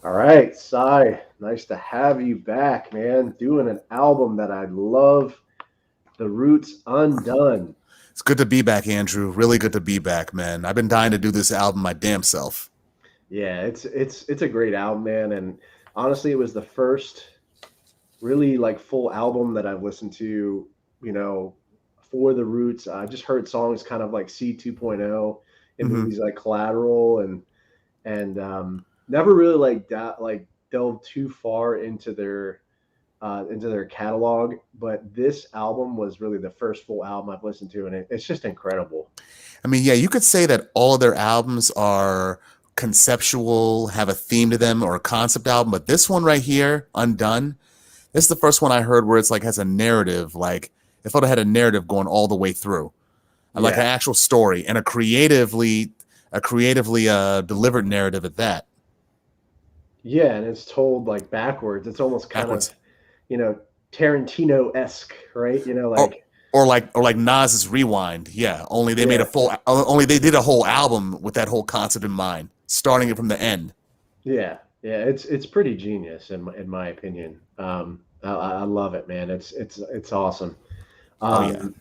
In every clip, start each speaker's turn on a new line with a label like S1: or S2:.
S1: All right, Cy, nice to have you back, man. Doing an album that I love, The Roots Undone.
S2: It's good to be back, Andrew. Really good to be back, man. I've been dying to do this album my damn self.
S1: Yeah, it's a great album, man. And honestly, it was the first really like full album that I've listened to, you know, for The Roots. I just heard songs kind of like C 2.0 in
S2: Hmm.
S1: movies like Collateral and never really like delved too far into their catalog. But this album was really the first full album I've listened to, and it's just incredible.
S2: I mean, yeah, you could say that all of their albums are conceptual, have a theme to them, or a concept album. But this one right here, Undone, this is the first one I heard where it's like has a narrative. Like it felt it had a narrative going all the way through, and like an
S1: Yeah,
S2: actual story and a creatively delivered narrative at that.
S1: yeah, and it's told like backwards. It's almost kind of
S2: Backwards.
S1: you know Tarantino esque, right?
S2: or or like Nas's Rewind. Yeah, only they made
S1: Yeah,
S2: a full. Only they did a whole album with that whole concept in mind, starting it from the end.
S1: yeah. It's pretty genius in my opinion. I love it, man. It's awesome.
S2: Oh yeah,
S1: Um,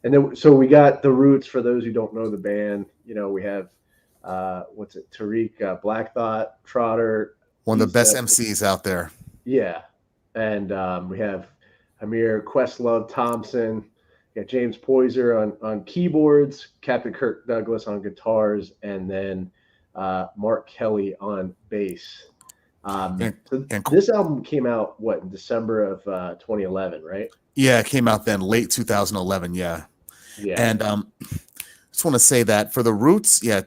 S1: and then so we got the Roots. For those who don't know the band, we have what's it? Tariq Black Thought Trotter.
S2: one of the
S1: He's
S2: best MCs out there.
S1: yeah, and we have Amir Questlove Thompson. We got James Poyser on keyboards, Captain Kirk Douglas on guitars, and then Mark Kelly on bass.
S2: And,
S1: So
S2: and
S1: this album came out what in December of 2011, right?
S2: yeah, it came out then, late 2011. Yeah,
S1: Yeah,
S2: and just want to say that for the Roots, yeah,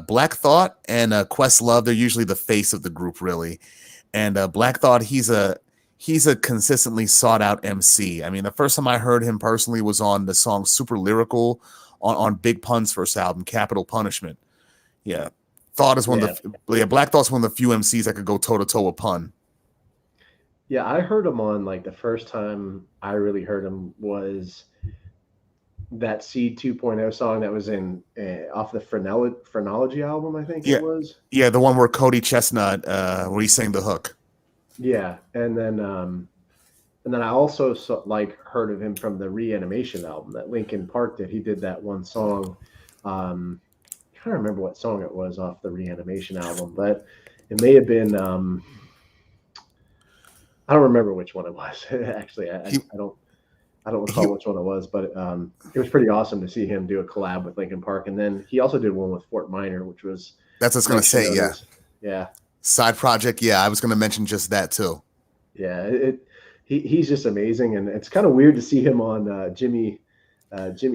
S2: Black Thought and Questlove, they're usually the face of the group, really. And Black Thought, he's a consistently sought out MC. I mean, the first time I heard him personally was on the song "Super Lyrical" on Big Pun's first album, Capital Punishment. Yeah, Thought is one
S1: yeah,
S2: of the yeah Black Thought's one of the few MCs that could go toe to toe with Pun.
S1: yeah. I heard him on like the first time I really heard him was that C 2.0 song that was in off the Phrenology album, I think it
S2: Yeah,
S1: was.
S2: yeah, the one where Cody Chestnut where he sang the hook.
S1: Yeah, and then I also like heard of him from the Reanimation album that Linkin Park did. He did that one song. I can't remember what song it was off the Reanimation album, but it may have been. I don't remember which one it was. Actually,
S2: He
S1: I don't
S2: he
S1: recall which one it was, but it was pretty awesome to see him do a collab with Linkin Park, and then he also did one with Fort Minor, which was
S2: that's what I was gonna
S1: nice to
S2: say. Yeah,
S1: notice. Yeah,
S2: side project. Yeah, I was gonna mention just that too.
S1: yeah, he's just amazing, and it's kind of weird to see him on Jimmy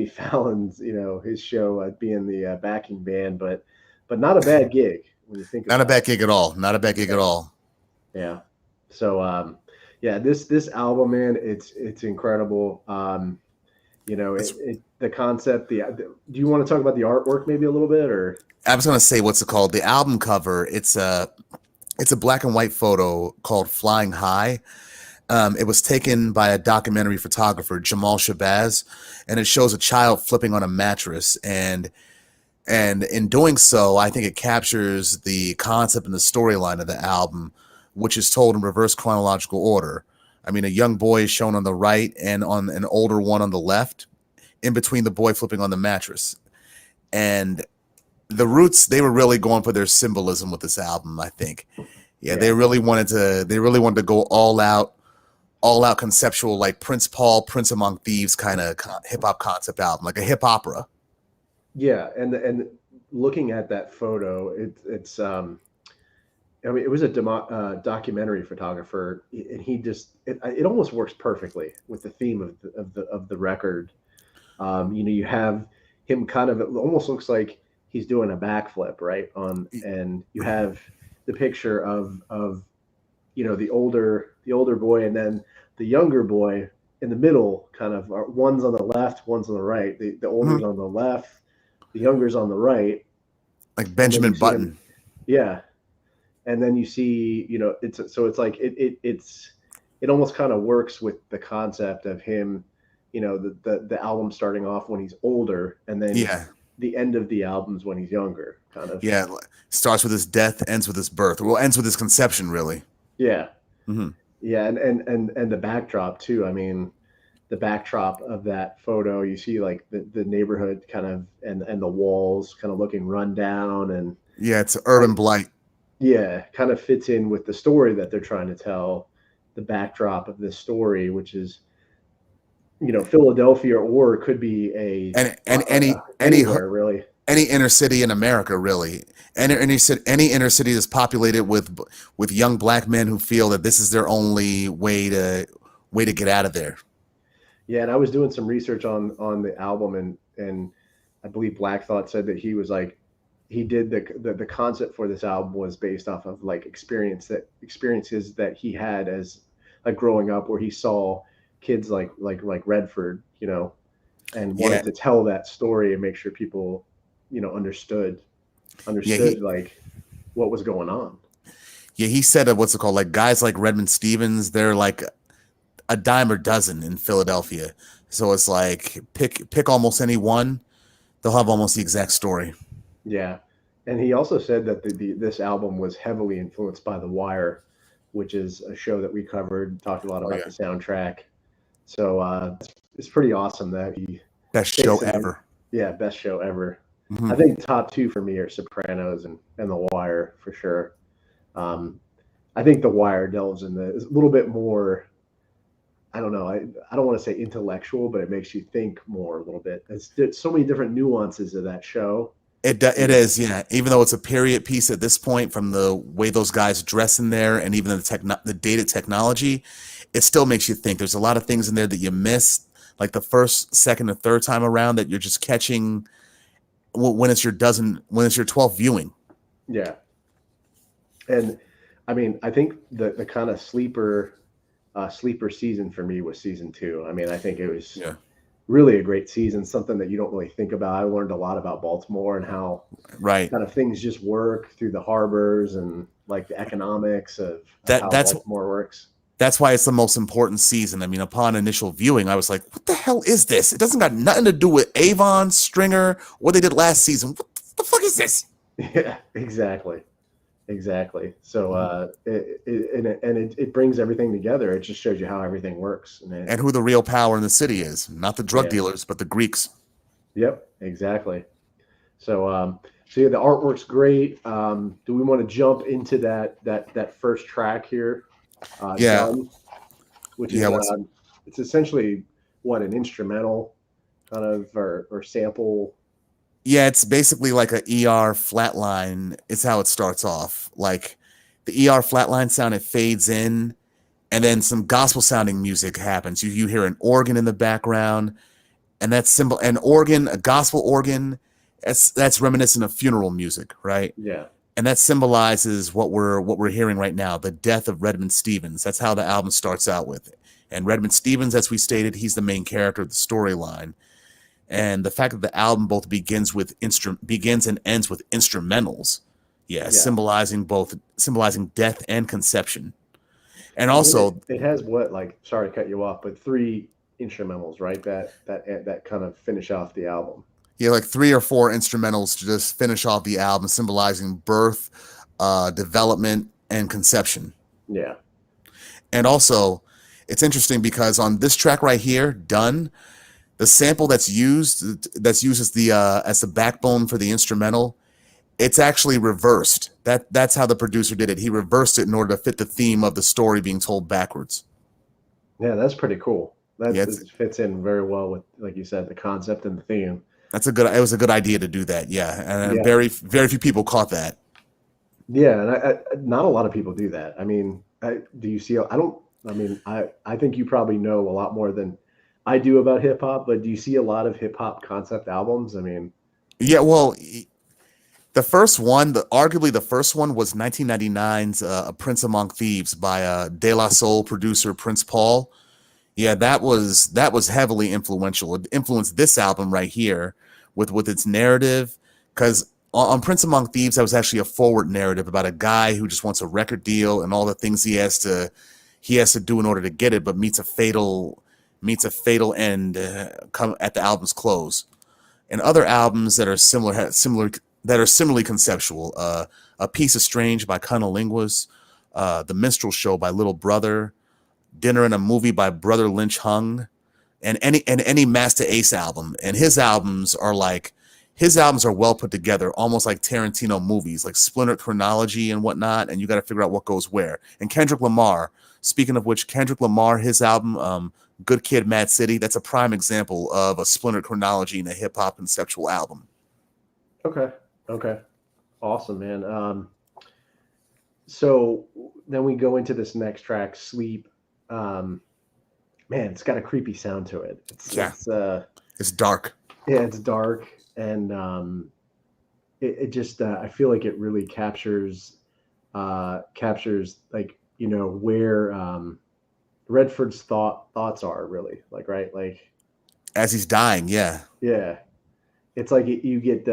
S1: Fallon's his show being the backing band, but not a bad gig when you think
S2: Not a
S1: about
S2: bad
S1: it.
S2: gig at all. Not a bad gig at
S1: Yeah,
S2: all.
S1: yeah. So yeah, this album, man, it's incredible.
S2: It's
S1: The concept. Do you want to talk about the artwork maybe a little bit or?
S2: I was gonna say what's it called? The album cover. It's a black and white photo called "Flying High." It was taken by a documentary photographer, Jamal Shabazz, and it shows a child flipping on a mattress. And in doing so, I think it captures the concept and the storyline of the album, which is told in reverse chronological order. I mean, a young boy is shown on the right and on an older one on the left, in between the boy flipping on the mattress. And the Roots, they were really going for their symbolism with this album, I think. Yeah,
S1: Yeah,
S2: they really wanted to go all out conceptual, like Prince Paul, Prince Among Thieves kind of hip hop concept album, like a hip opera.
S1: yeah, and looking at that photo, it's I mean, it was a documentary photographer, and it almost works perfectly with the theme of the record. You have him kind of, it almost looks like he's doing a backflip, right? And you have the picture of the older boy, and then the younger boy in the middle, kind of one's on the left, one's on the right. The older's
S2: Mhm.
S1: on the left, the younger's on the right,
S2: Like
S1: and then you
S2: Benjamin
S1: see him,
S2: Button.
S1: yeah, and then you see, it's like it almost kind of works with the concept of him, the album starting off when he's older, and then
S2: Yeah.
S1: the end of the albums when he's younger, kind of.
S2: Yeah, starts with his death, ends with his birth. Well, ends with his conception, really.
S1: Yeah,
S2: Hmm.
S1: yeah, and the backdrop too. I mean, the backdrop of that photo, you see like the neighborhood kind of and the walls kind of looking run down, and
S2: Yeah, it's
S1: I,
S2: urban blight.
S1: yeah, kind of fits in with the story that they're trying to tell. The backdrop of this story, which is Philadelphia, or it could be
S2: And
S1: anywhere really.
S2: any inner city in America, really. Any inner city that's populated with young black men who feel that this is their only way to get out of there.
S1: Yeah, and I was doing some research on the album, and I believe Black Thought said that he was like he did the concept for this album was based off of like experiences that he had as like growing up, where he saw kids like Redford, and
S2: Yeah,
S1: wanted to tell that story and make sure people, understood
S2: yeah,
S1: like what was going on.
S2: he said what's it called? Like guys like Redmond Stevens, they're like a dime a dozen in Philadelphia. So it's like pick almost any one, they'll have almost the exact story.
S1: Yeah, and he also said that this album was heavily influenced by The Wire, which is a show that we covered, talked a lot
S2: Oh
S1: about
S2: yeah,
S1: the soundtrack. So it's pretty awesome that he
S2: best show
S1: takes some,
S2: ever.
S1: yeah, best show ever.
S2: Hmm.
S1: I think top two for me are Sopranos and The Wire for sure. I think The Wire delves in is a little bit more. I don't know. I don't want to say intellectual, but it makes you think more a little bit. There's so many different nuances of that show.
S2: It is, yeah. Even though it's a period piece at this point, from the way those guys dress in there, and even the dated technology, it still makes you think. There's a lot of things in there that you miss, like the first, second, and third time around that you're just catching when it's when it's your 12th viewing.
S1: Yeah, and I mean, I think the kind of sleeper season for me was season two. I mean, I think it was
S2: Yeah,
S1: really a great season, something that you don't really think about. I learned a lot about Baltimore and how
S2: right.
S1: kind of things just work through the harbors and like the economics of
S2: That
S1: how
S2: that's
S1: Baltimore works.
S2: that's why it's the most important season. I mean, upon initial viewing, I was like, "What the hell is this? It doesn't got nothing to do with Avon, Stringer, what they did last season. What the fuck is this?"
S1: Yeah, exactly. Exactly. So
S2: Mhm.
S1: it brings everything together. It just shows you how everything works.
S2: And who the real power in the city is. Not the drug
S1: Yeah.
S2: dealers, but the Greeks.
S1: Yep, exactly. So so yeah, the artwork's great. Do we want to jump into that first track here?
S2: Yeah.
S1: Done, which
S2: Yeah.
S1: is
S2: What's
S1: it's essentially what an instrumental kind of or sample.
S2: Yeah, it's basically like a ER flatline. It's how it starts off. Like the ER flatline sound, it fades in, and then some gospel sounding music happens. You hear an organ in the background, and that's symbol an organ, a gospel organ. That's reminiscent of funeral music, right?
S1: Yeah,
S2: And that symbolizes what we're hearing right now, the death of Redmond Stevens. That's how the album starts out with. And Redmond Stevens, as we stated, he's the main character of the storyline. And the fact that the album both begins and ends with instrumentals, yeah,
S1: yeah.
S2: symbolizing death and conception. And
S1: And then
S2: also,
S1: it has what, like, sorry to cut you off, but three instrumentals, right? That kind of finish off the album.
S2: yeah, like three or four instrumentals to just finish off the album, symbolizing birth, development, and conception.
S1: Yeah,
S2: And also, it's interesting because on this track right here, "Done," the sample that's used as the backbone for the instrumental, it's actually reversed. That's how the producer did it. He reversed it in order to fit the theme of the story being told backwards.
S1: yeah, that's pretty cool.
S2: Yeah,
S1: It fits in very well with, like you said, the concept and the theme.
S2: it was a good idea to do that. Yeah, and
S1: Yeah,
S2: very few people caught that.
S1: yeah, and not a lot of people do that. I mean, do you see? I don't. I mean, I think you probably know a lot more than I do about hip hop, but do you see a lot of hip hop concept albums? I mean,
S2: Yeah, well, the first one, arguably the first one, was 1999's "A Prince Among Thieves" by De La Soul producer Prince Paul. Yeah, that was heavily influential. It influenced this album right here with its narrative, because on Prince Among Thieves, that was actually a forward narrative about a guy who just wants a record deal and all the things he has to do in order to get it, but meets a fatal end come at the album's close. and other albums that are similarly conceptual. A Piece of Strange by Cunnilingus, The Minstrel Show by Little Brother, Dinner and a Movie by Brother Lynch Hung, and any Master Ace album. And his albums are well put together, almost like Tarantino movies, like splintered chronology and whatnot, and you got to figure out what goes where. And Kendrick Lamar, speaking of which, his album, Good Kid, Mad City, that's a prime example of a splintered chronology in a hip hop conceptual album.
S1: Okay. Awesome, man. So then we go into this next track, Sleep. Man, it's got a creepy sound to it.
S2: It's dark.
S1: Yeah, it's dark. And it just I feel like it really captures like, you know, where Redford's thoughts are really, like, right, like
S2: as he's dying. Yeah,
S1: it's like you get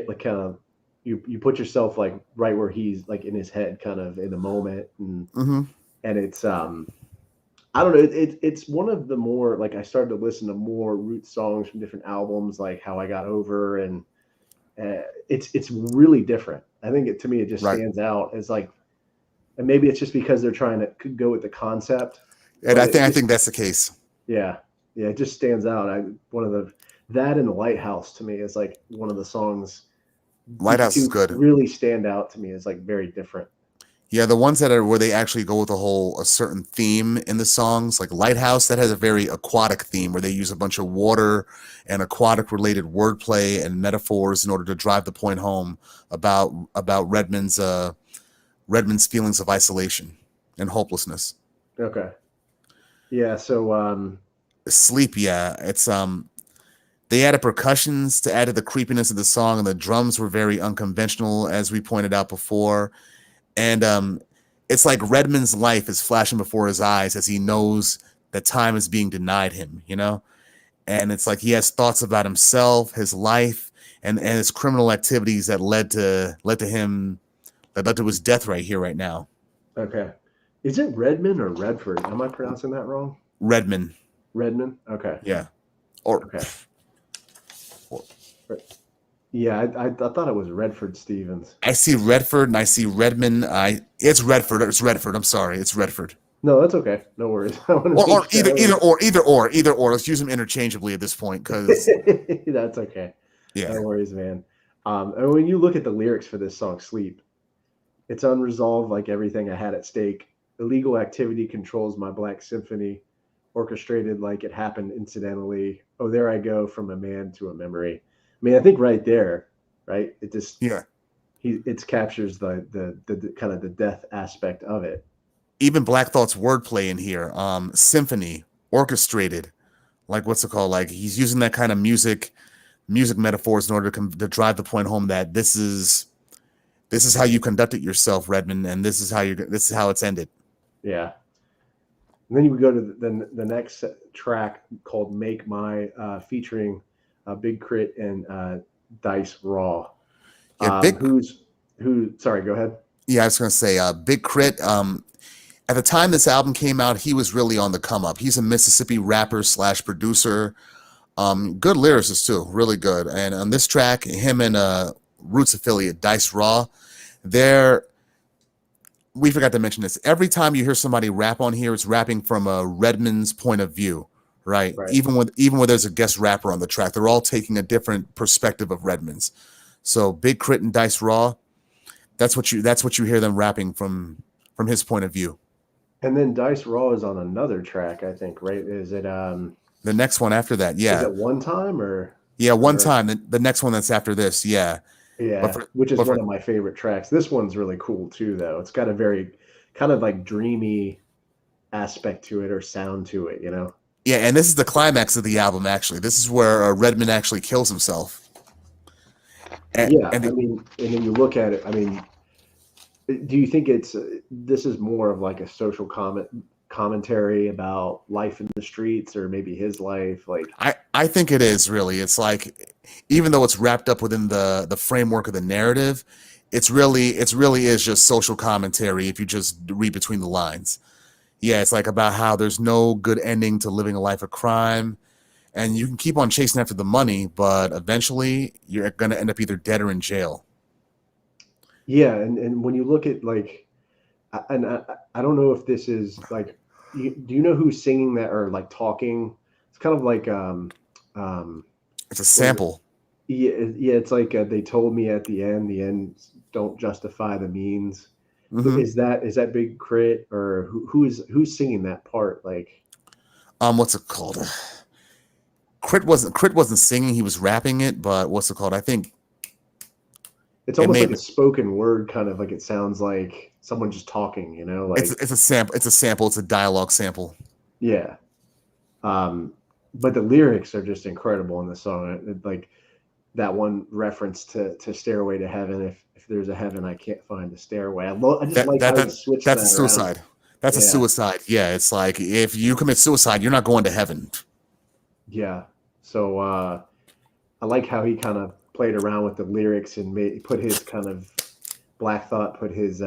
S1: like kind of you put yourself like right where he's like in his head, kind of in the moment, and and it's I don't know, it's one of the more, like, I started to listen to more root songs from different albums, like How I Got Over, and it's really different. I think to me it just stands out as like, and maybe it's just because they're trying to go with the concept.
S2: And I think that's the case.
S1: Yeah, it just stands out. That and Lighthouse to me is like one of the songs.
S2: Lighthouse is good.
S1: Really stand out to me as like very different.
S2: Yeah, the ones that are where they actually go with a certain theme in the songs, like Lighthouse, that has a very aquatic theme where they use a bunch of water and aquatic related wordplay and metaphors in order to drive the point home about Redmond's feelings of isolation and hopelessness.
S1: Okay. Yeah, so
S2: Sleep, yeah. It's they added percussions to add to the creepiness of the song, and the drums were very unconventional, as we pointed out before. And it's like Redmond's life is flashing before his eyes as he knows that time is being denied him, you know? And it's like he has thoughts about himself, his life, and his criminal activities that led to his death right here, right now.
S1: Okay. Is it Redmond or Redford? Am I pronouncing that wrong?
S2: Redmond.
S1: Redmond? Okay.
S2: Yeah.
S1: Okay. Yeah, I thought it was Redford Stevens.
S2: I see Redford and I see Redmond. It's Redford. It's Redford. I'm sorry. It's Redford.
S1: No, that's okay. No worries.
S2: Or either or. Let's use them interchangeably at this point, because
S1: that's okay.
S2: Yeah.
S1: No worries, man. And when you look at the lyrics for this song, Sleep, it's unresolved like everything I had at stake. Illegal activity controls my black symphony, orchestrated like it happened incidentally. Oh, there I go from a man to a memory. I mean, I think right there, right? It just it captures the kind of the death aspect of it.
S2: Even Black Thought's wordplay in here, symphony, orchestrated, like what's it called? Like he's using that kind of music metaphors in order to drive the point home that this is how you conducted yourself, Redmond, and this is how it's ended.
S1: Yeah. And then you would go to the next track called "Make My," featuring Big Crit and Dice Raw.
S2: Yeah,
S1: Sorry, go ahead.
S2: Yeah, I was going to say Big Crit. At the time this album came out, he was really on the come up. He's a Mississippi rapper / producer. Good lyricist too, really good. And on this track, him and Roots affiliate Dice Raw, we forgot to mention this. Every time you hear somebody rap on here, it's rapping from a Redmond's point of view, right? Even when there's a guest rapper on the track, they're all taking a different perspective of Redmond's. So Big Crit and Dice Raw, that's what you hear them rapping from his point of view.
S1: And then Dice Raw is on another track, I think, right? Is it
S2: the next one after that? Yeah.
S1: Is it One Time or?
S2: Yeah, One Time. The next one that's after this, yeah.
S1: Yeah, which is one of my favorite tracks. This one's really cool too, though. It's got a very kind of like dreamy aspect to it or sound to it, you know?
S2: Yeah, and this is the climax of the album, actually. This is where Redmond actually kills himself.
S1: I mean, and then you look at it, I mean, do you think this is more of like a social commentary about life in the streets, or maybe his life? Like,
S2: I think it is, really. It's like, even though it's wrapped up within the framework of the narrative, it really is just social commentary if you just read between the lines. Yeah, it's like about how there's no good ending to living a life of crime, And you can keep on chasing after the money, but eventually you're going to end up either dead or in jail.
S1: Yeah, and when you look at like, I don't know if this is like, do you know who's singing that or like talking? It's kind of like
S2: It's a
S1: what is it?
S2: sample.
S1: Yeah, yeah. It's like they told me at the ends don't justify the means.
S2: Hmm.
S1: Is that Big Crit or who's singing that part? Like,
S2: What's it called? Crit wasn't singing, he was rapping it, but what's it called? I think
S1: it's
S2: it
S1: almost
S2: may
S1: like a spoken word kind of like it sounds like someone just talking, you know, like
S2: it's a sample, it's a dialogue sample.
S1: yeah. Um, but the lyrics are just incredible in the song. Like that one reference to Stairway to Heaven. If there's a heaven, I can't find the stairway. I just
S2: That
S1: like
S2: that
S1: how he
S2: that
S1: switched
S2: that's a
S1: that around.
S2: suicide. That's a
S1: Yeah,
S2: suicide. Yeah, it's like if you commit suicide, you're not going to heaven.
S1: yeah. So I like how he kind of played around with the lyrics and put his kind of Black Thought put his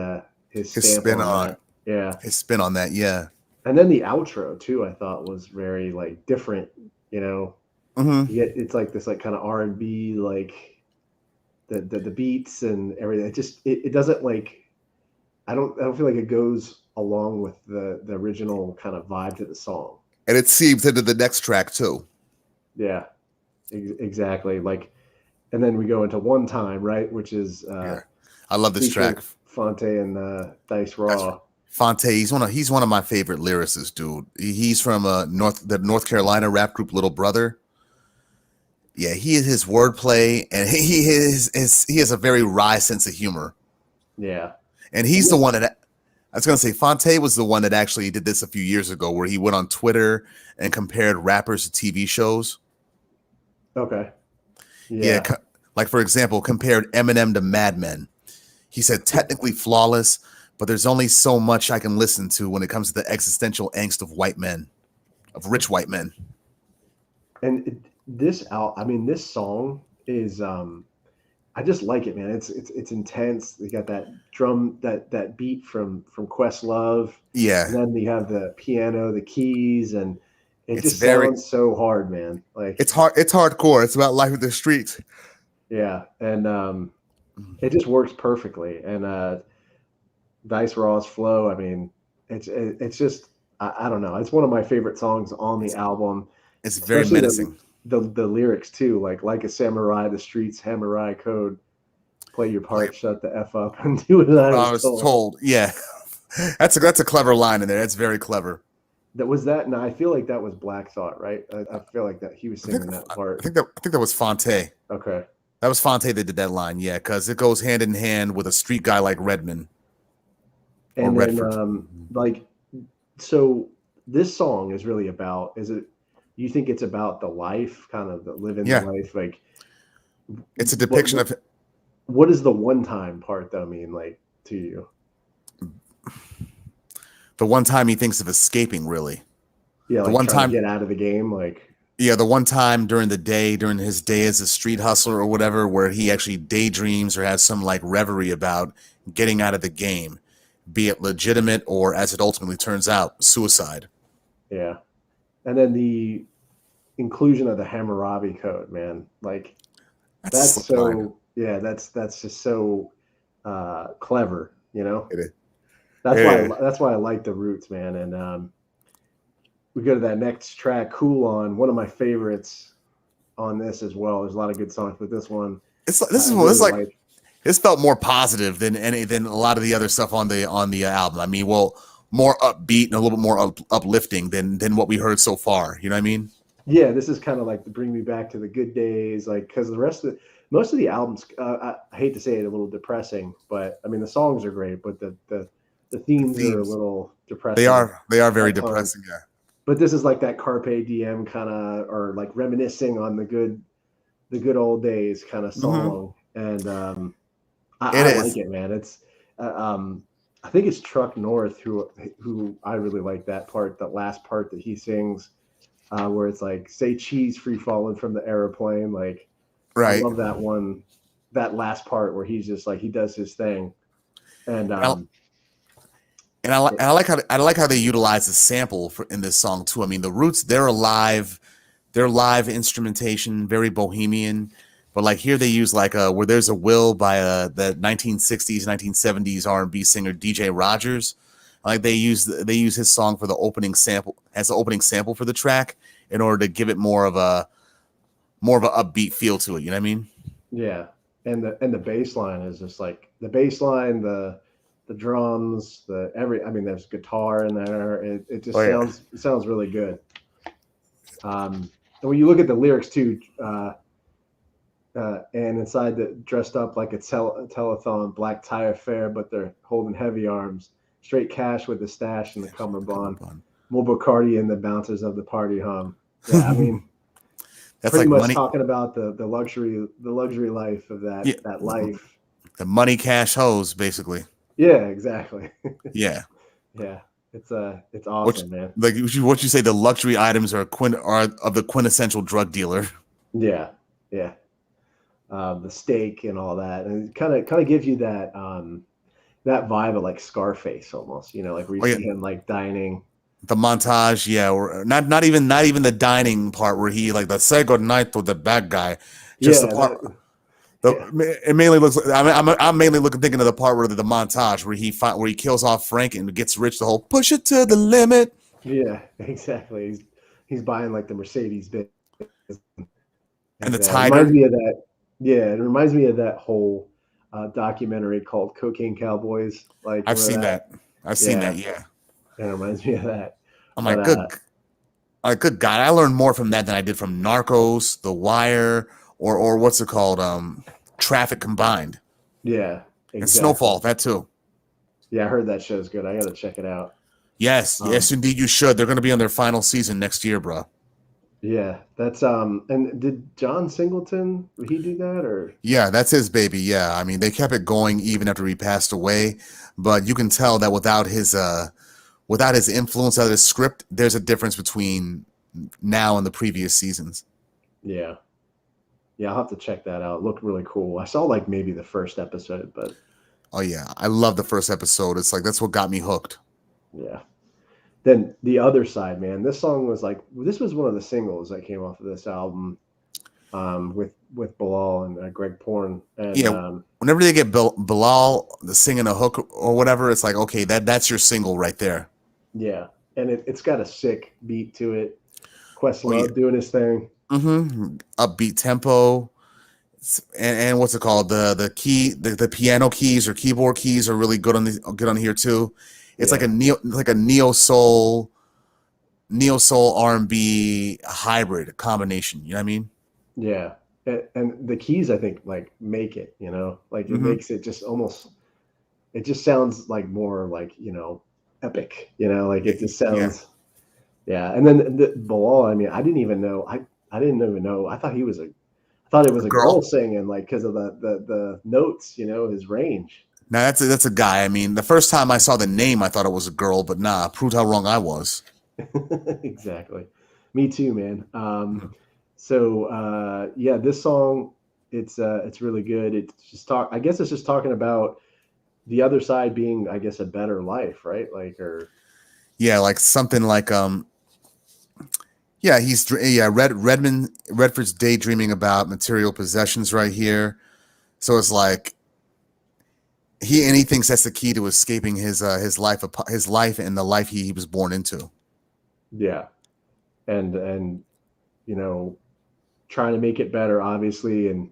S2: His
S1: stamp
S2: spin
S1: on
S2: on
S1: that. Yeah,
S2: his spin on that, yeah.
S1: and then the outro too. I thought was very like different. You know,
S2: Hmm.
S1: you get it's like this like kind of R&B like the beats and everything. It doesn't like I don't feel like it goes along with the original kind of vibe to the song.
S2: And it seeps into the next track too.
S1: Yeah, exactly. Like, and then we go into One Time, right, which is
S2: Yeah, I love this
S1: featuring
S2: track.
S1: Fonte and Dice
S2: That's
S1: Raw.
S2: Fonte. He's one of my favorite lyricists, dude. He's from the North Carolina rap group Little Brother. Yeah, he is his wordplay, and he has a very wry sense of humor.
S1: Yeah,
S2: And
S1: and
S2: he's the
S1: this
S2: one that I was gonna say. Fonte was the one that actually did this a few years ago, where he went on Twitter and compared rappers to TV shows.
S1: okay,
S2: Yeah,
S1: yeah,
S2: like for example, compared Eminem to Mad Men. He said technically flawless, but there's only so much I can listen to when it comes to the existential angst of white men, of rich white men.
S1: and this out. I mean, this song is I just like it, man. It's intense. They got that drum, that beat from Questlove, and
S2: Yeah,
S1: then you have the piano, the keys, and it
S2: it's
S1: just
S2: very
S1: sounds so hard, man. Like,
S2: it's hard. It's hardcore. It's about life in the streets.
S1: yeah, and it just works perfectly. And Dice Raw's flow, I mean, it's just I don't know. It's one of my favorite songs on the
S2: It's
S1: album,
S2: it's very
S1: especially
S2: menacing.
S1: the lyrics too. Like a samurai, the streets, samurai code. Play your
S2: Play
S1: part, shut the f up, and do what I
S2: what I
S1: was
S2: was
S1: told.
S2: told. Yeah, that's a clever line in there. That's very clever.
S1: That was that. Now I feel like that was Black Thought, right? I feel like that he was
S2: I think
S1: singing that part.
S2: I think that was Fonte.
S1: Okay,
S2: That was Fonte that did that line. Yeah, because it goes hand in hand with a street guy like Redmond or
S1: and then
S2: Redford.
S1: like so, this song is really about. Is it? You think it's about the life, kind of the living the
S2: Yeah,
S1: life, like
S2: it's a
S1: what
S2: depiction
S1: what
S2: of
S1: what is the one time part though mean like to you?
S2: the one time he thinks of escaping. Really,
S1: Yeah,
S2: the
S1: like
S2: one
S1: trying to
S2: time.
S1: get out of the game, like
S2: Yeah, the one time during the day, during his day as a street hustler or whatever, where he actually daydreams or has some like reverie about getting out of the game, be it legitimate or, as it ultimately turns out, suicide.
S1: yeah. And then the inclusion of the Hammurabi code, man, like
S2: That's a
S1: that's
S2: slick line.
S1: so yeah, that's just so clever, you know.
S2: It is. Yeah.
S1: That's why I like the Roots, man. And we go to that next track, "Cool On," one of my favorites on this as well. There's a lot of good songs, but this one
S2: This
S1: I
S2: is
S1: really
S2: like
S1: like.
S2: this felt more positive than a lot of the other stuff on the album. I mean, well, more upbeat and a little bit more uplifting than what we heard so far. You know what I mean?
S1: Yeah, this is kind of like to bring me back to the good days, like because the rest of most of the albums, I hate to say it, a little depressing, but I mean the songs are great, but the
S2: The
S1: themes are a
S2: themes
S1: little depressing
S2: they are very
S1: at times.
S2: depressing. Yeah,
S1: But this is like that carpe diem kind of, or like reminiscing on the good old days kind of
S2: hmm
S1: song, and
S2: it
S1: I like
S2: is.
S1: it, man. It's uh, um, I think it's Truck North who I really like that part, the last part that he sings, where it's like say cheese free falling from the aeroplane. Like I
S2: Right.
S1: love that one, that last part where he's just like he does his thing, and
S2: And I like how they utilize the sample in this song too. I mean, the Roots, they're alive. their live instrumentation, very bohemian. But like here they use like Where There's a Will by the 1960s, 1970s R&B singer DJ Rogers. Like they use his song for the opening sample as the opening sample for the track in order to give it more of a upbeat feel to it. You know what I mean?
S1: Yeah, and the bass line is just like the bass line, the drums, I mean, there's guitar in there. It just
S2: Oh yeah.
S1: sounds really good. And when you look at the lyrics too, and inside the dressed up like a telethon, black tie affair, but they're holding heavy arms, straight cash with the stash and the cummerbund, more Bacardi and the bouncers of the party hum. Yeah, I mean.
S2: That's
S1: Pretty
S2: like
S1: much
S2: money.
S1: talking about the luxury life of that life.
S2: The money cash hose, basically.
S1: Yeah, exactly.
S2: Yeah.
S1: Yeah, it's awesome, man.
S2: Like what you say, the luxury items are of the quintessential drug dealer.
S1: Yeah, yeah. The steak and all that, and it kind of gives you that that vibe of like Scarface almost. You know, like where you see him like dining.
S2: The montage, yeah, or not even the dining part where he like the say good night to the bad guy. Just the part. It mainly looks. I'm mainly thinking of the part where the montage where he kills off Frank and gets rich. The whole push it to the limit.
S1: Yeah, exactly. He's buying like the Mercedes Benz.
S2: And the Tiger.
S1: Reminds me of that. Yeah, it reminds me of that whole documentary called Cocaine Cowboys. Like
S2: I've seen that. I've seen that. Yeah.
S1: It reminds me of that.
S2: I'm like, good God. I learned more from that than I did from Narcos, The Wire, or what's it called? Traffic combined.
S1: Yeah. Exactly.
S2: And Snowfall, that too.
S1: Yeah, I heard that show's good. I got to check it out.
S2: Yes. Yes, indeed you should. They're going to be on their final season next year, bro.
S1: Yeah. That's and did John Singleton, did he do that or?
S2: Yeah, that's his baby. Yeah. I mean, they kept it going even after he passed away, but you can tell that without his influence, out of his script, there's a difference between now and the previous seasons.
S1: Yeah. Yeah, I'll have to check that out. It looked really cool. I saw like maybe the first episode, but.
S2: Oh yeah, I love the first episode. It's like that's what got me hooked.
S1: Yeah. Then the other side, man. This song was this was one of the singles that came off of this album, with Bilal and Greg Porn. And,
S2: yeah, whenever they get Bilal singing a hook or whatever, it's like okay, that's your single right there.
S1: Yeah, and it's got a sick beat to it. Questlove doing his thing.
S2: Mm-hmm. Upbeat tempo. And what's it called? The piano keys or keyboard keys are really good on here too. It's like a neo soul R&B hybrid combination. You know what I mean?
S1: Yeah, and the keys I think like make it. You know, like it makes it just almost. It just sounds like more like epic. You know, like it just sounds. Yeah, and then the Bilal. I mean, I didn't even know. I didn't even know. I thought it was a girl singing, like because of the notes, his range.
S2: Now that's a guy. I mean, the first time I saw the name, I thought it was a girl, but nah, proved how wrong I was.
S1: Exactly, me too, man. So yeah, this song, it's really good. It's just I guess it's just talking about the other side being, I guess, a better life, right? Like
S2: yeah, like something like yeah, Redford's daydreaming about material possessions right here. So it's like he thinks that's the key to escaping his life and the life he was born into. Yeah.
S1: And trying to make it better, obviously, and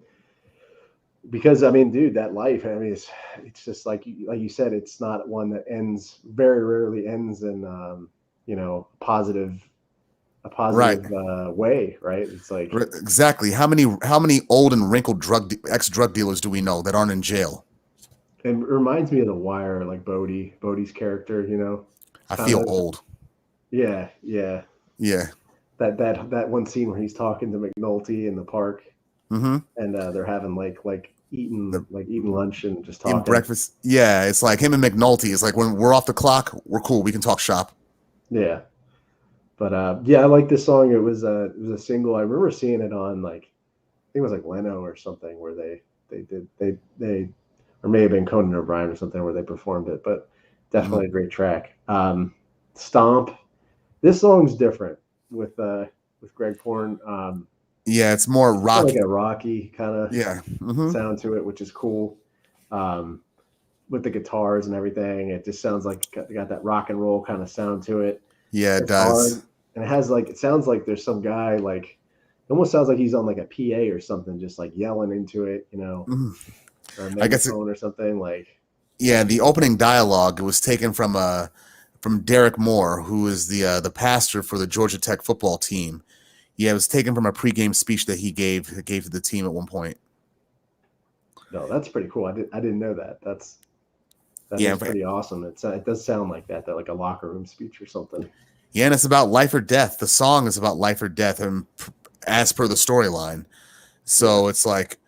S1: because I mean, dude, that life, I mean, it's just like you said, it's not one that ends, very rarely ends in positive way, right? It's like
S2: exactly how many old and wrinkled ex-drug dealers do we know that aren't in jail?
S1: It reminds me of The Wire, like Bodie's character.
S2: I feel old.
S1: Yeah. That one scene where he's talking to McNulty in the park, and they're having like eating lunch and just talking.
S2: Breakfast. Yeah, it's like him and McNulty. It's like when we're off the clock, we're cool. We can talk shop.
S1: Yeah. But yeah, I like this song. It was a single. I remember seeing it on I think it was like Leno or something where they or may have been Conan O'Brien or something where they performed it. But definitely a great track. Stomp. This song's different with with Greg Porn.
S2: Yeah, it's more
S1: It's kind of
S2: rocky.
S1: like a rocky kind of
S2: Yeah.
S1: sound to it, which is cool. Um, with the guitars and everything, it just sounds like got that rock and roll kind of sound to it.
S2: Yeah, it
S1: It's hard,
S2: does.
S1: and it has like it sounds like there's some guy like it almost sounds like he's on like a PA or something, just like yelling into it,
S2: Mhm.
S1: or a
S2: I guess
S1: megaphone or something like.
S2: yeah, the opening dialogue was taken from Derek Moore, who is the pastor for the Georgia Tech football team. Yeah, it was taken from a pregame speech that he gave to the team at one point.
S1: No, that's pretty cool. I didn't know that. That
S2: Yeah,
S1: is pretty awesome. It does sound like that like a locker room speech or something.
S2: yeah, and it's about life or death. The song is about life or death, and as per the storyline.
S1: Yeah.
S2: So it's like,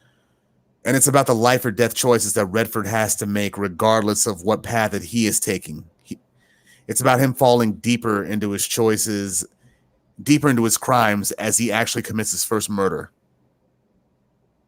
S2: and it's about the life or death choices that Redford has to make, regardless of what path that he is taking. It's about him falling deeper into his choices, deeper into his crimes as he actually commits his first murder.